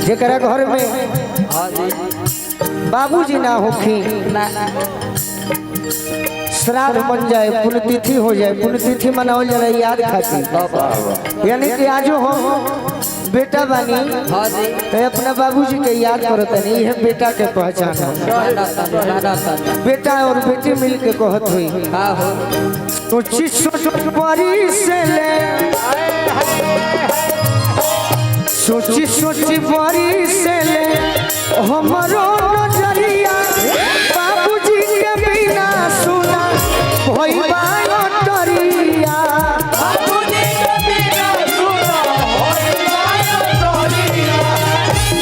जेकरा घर में बाबूजी ना होखी श्राद्ध बन जाए, पुण्यतिथि हो जाए, पुण्यतिथि मनावल जाए याद खातिर, यानी कि आज हम बेटा बानी तो अपना बाबूजी के याद करते नहीं है, बेटा के पहचान है। बेटा और बेटी मिल के कहत हुई सोची सोच बड़ी से ले, सोची सोची बड़ी से ले हमारो नजरिया, बाबूजी के बिना सुना होई बायो टरिया, बाबूजी के बिना सुना होई बायो टरिया,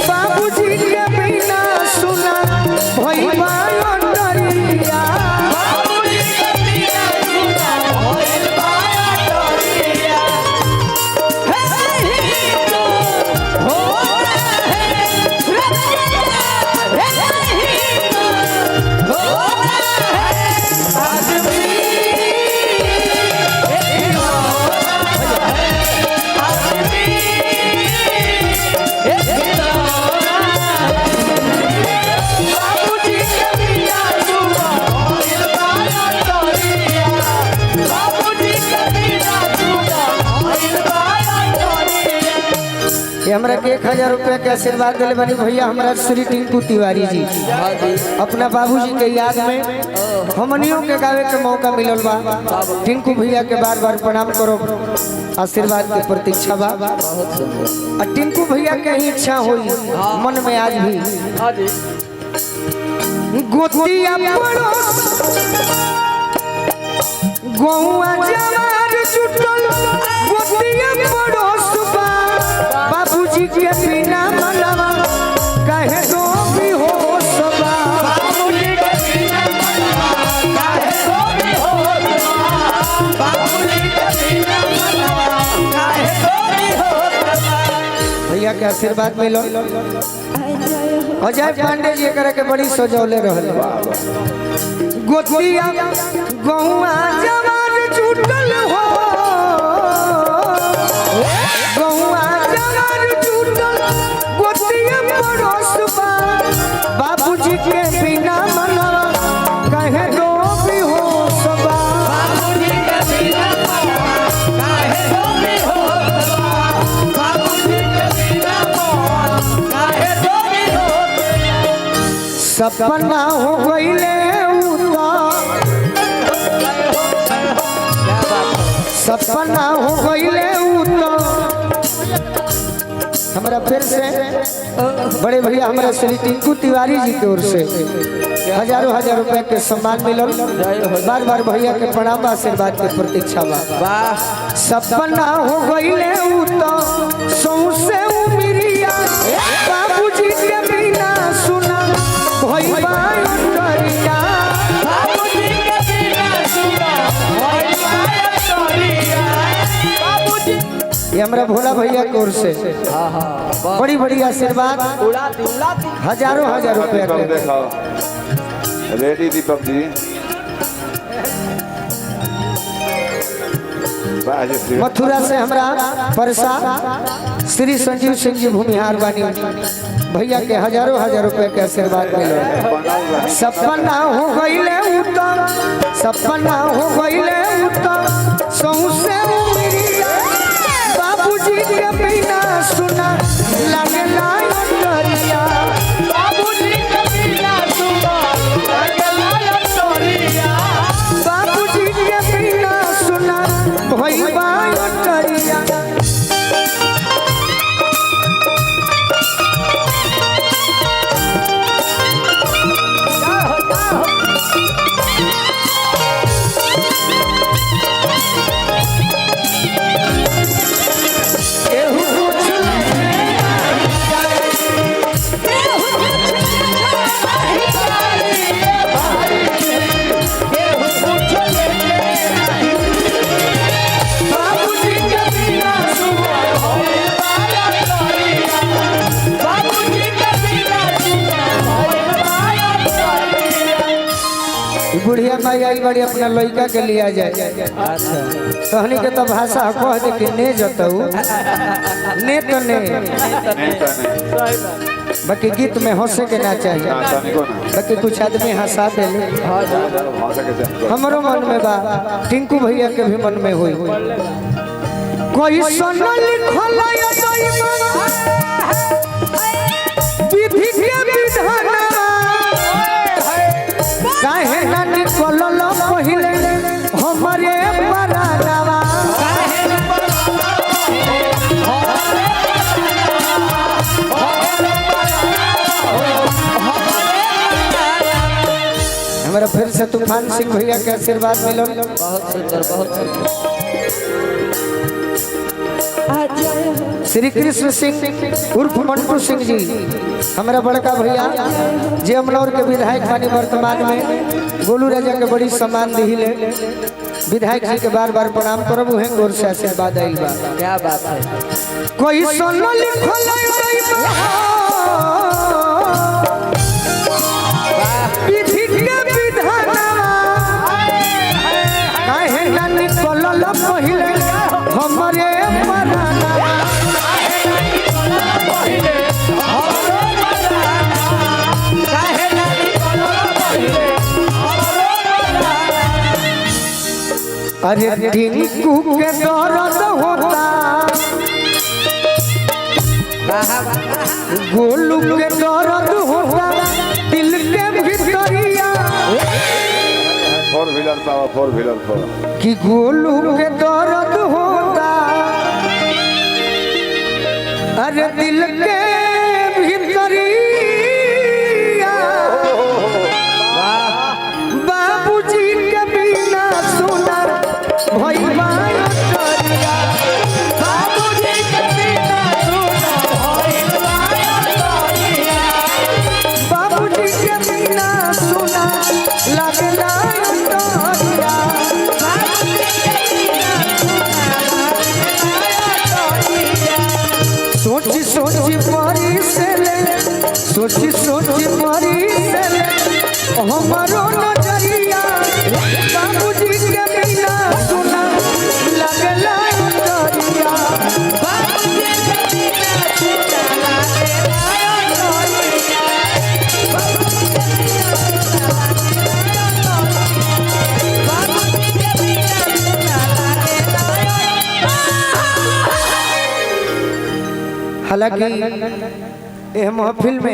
बाबूजी के बिना सुना होई बायो टरिया, बाबूजी के बिना सुना होई बायो टरिया। हमरा के 1000 रुपया के आशीर्वाद दिले बनी भैया हमारा श्री टिंकू तिवारी जी, अपना बाबूजी के याद में हमनियों के गावे के मौका मिलल बा। टिंकू भैया के बार बार प्रणाम करो, आशीर्वाद के प्रतीक्षा बा। और टिंकू भैया के ही इच्छा हुई मन में आज भी गोतिया पड़ोस गौआ जवार छुटल, गोतिया पड़ोस बाबूजी के बिना मनवा कहे दो भी हो सबा, बाबूजी के बिना मनवा कहे दो भी हो सबा, बाबूजी के बिना मनवा कहे दो भी हो सबा। भैया के आशीर्वाद मिलो। अजय पांडे जी करे के बड़ी सजौले रहल, गोतिया गौआ जवान छूटल हो, गौआ बाबूजी के बिना मनवा कहे दो भी हो सबा, बाबूजी के बिना मनवा कहे दो भी हो सबा, बाबूजी के बिना मनवा कहे दो भी हो सबा। सपना हो गईले सपना हो गईले हमारा फिर से बड़े भैया हमारा श्री टिंकू तिवारी जी की ओर से हजारों रुपए के सम्मान मिलल। बार बार भैया के प्रणाम आशीर्वाद के प्रतीक्षा बा। सपना हो गईले सौसे उमिरिया, बाबूजी के बिना सुना भई बायो टरिया, बाबूजी के बिना सुना भई बायो टरिया, बाबूजी। ये हमारा भोला भैया की ओर से बड़ी बड़ी आशीर्वाद हजारों रुपए रेडी दीपक जी। मथुरा से हमरा परसा श्री संजीव सिंह जी भूमिहार बानी भैया के हजारों रुपए के आशीर्वाद मिलो। सपना हो गईले उत्तम, सपना हो गईले उत्तम सौसे उमिरिया, बाबूजी के बिना सुना लगे लायो टरिया, बाबूजी के बिना सुना लगे लायो टरिया, बाबूजी के बिना सुना भई बायो टरिया। बुढ़िया माई आई बड़ी अपना लड़का के लिया जाए। अच्छा तहनी के तो भाषा कह दे कि ने जतऊ ने तो ने बाकी गीत में हंसे के ना चाहिए बाकी कुछ आदमी हंसा दे हमारो मन में बा टिंकू भैया के भी मन में हुई कोई सोना लिखल विधि के विधान काहे ना निकलल पहिले हमरे परानवा हमारा फिर से तूफान सिंह भैया के आशीर्वाद मिलो बहुत सुंदर श्री कृष्ण सिंह उर्फ मंटू सिंह जी हमारा बड़का भैया जे अमनौर के विधायक बानी वर्तमान में गोलू राजा के बड़ी सम्मान दिले विधायक जी के बार बार प्रणाम करब उहे गोर से आशीर्वाद आइल बा क्या बात है कोई सोना लिखल विधि के विधानवा काहे ना निकलल पहिले हमरे परानवा अरे टिंकू के दर्द होता गोलू के दर्द होता दिल के भितरिया फोर व्हीलर कि गोलू के दर्द होता अरे दिल के भितरिया बाबूजी के बिना सुनर भइबा करिया बाबूजी के बिना सुनर भइबा करिया बाबूजी के बिना सुनर लगला करिया बाबूजी के बिना सोची सोची मरी से ले सोची सोची मरी से ले हमारो नजरिया बाबूजी के बिना सुना लगला करिया बाबूजी के बिना सुना लगला करिया बाबूजी के बिना सुना बाबूजी के बिना सुना लगला हालांकि यह महफिल में